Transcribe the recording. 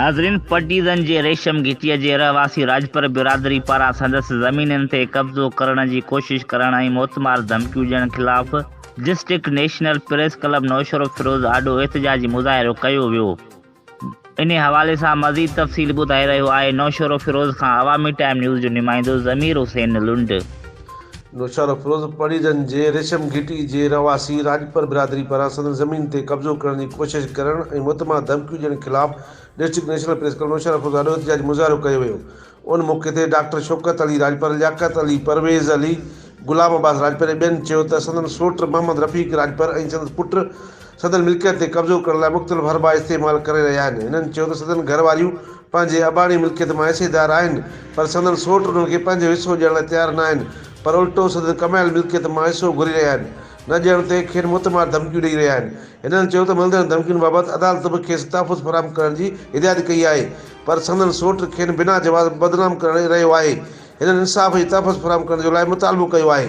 नाज़रीन, पटीज़न जे रेशम घिटीअ जे रहवासी राजपर बिरादरी पारां संदसि ज़मीननि ते कब्ज़ो करण जी कोशिश करण ऐं मोतमार धमकियूं ॾियण ख़िलाफ़ district national press club Naushahro Feroze आॾो एहतजाजी मुज़ाहिरो कयो वियो। इन हवाले सां मज़ीद तफ़सील ॿुधाए रहियो आहे नौशरो फिरोज़ खां अवामी टाइम न्यूज़ जो नुमाइंदो ज़मीर हुसैन लुंड। नौशरो फिरोज़ पटीज़न जे रेशम घिटी जे रहवासी राजपर बिरादरी पारां संदसि ज़मीन ते कब्ज़ो करण जी कोशिश करण ऐं मोतमार धमकियूं ॾियण ख़िलाफ़ district national press club Naushahro Feroze आॾो एहतजाजी मुज़ाहिरो कयो वियो। उन मौक़े ते डॉक्टर शौकत अली राजपर, लियाकत अली, परवेज़ अली, गुलाम अब्बास राजपर ऐं ॿियनि चयो त संदन सोट मोहम्मद रफ़ीक राजपर ऐं संदसि पुट सदन मिल्कियत ते कब्ज़ो करण लाइ मुख़्तलिफ़ हरबा इस्तेमालु करे रहिया आहिनि। हिननि चयो त सदन घरवारियूं पंहिंजे अबाणी मिल्कियत मां हिसेदार आहिनि, पर संदन सोट उन्हनि खे पंहिंजो हिसो ॾियण लाइ तयारु न आहिनि, पर उल्टो सदन कमायल मिल्कियत मां हिसो घुरी रहिया आहिनि। न ॾियण ते खेनि मुतमार धमकियूं ॾेई रहिया आहिनि। हिननि चयो त मिलंदड़ धमकियुनि बाबति अदालत बि खेसि तहफ़ुज़ फ़राहम करण जी हिदायत कई आहे, पर संदन सोट खेनि बिना जवाब बदनाम करे रहियो आहे। हिननि इंसाफ़ जी तहफ़ुज़ फ़राहम करण जो लाइ मुतालबो कयो आहे।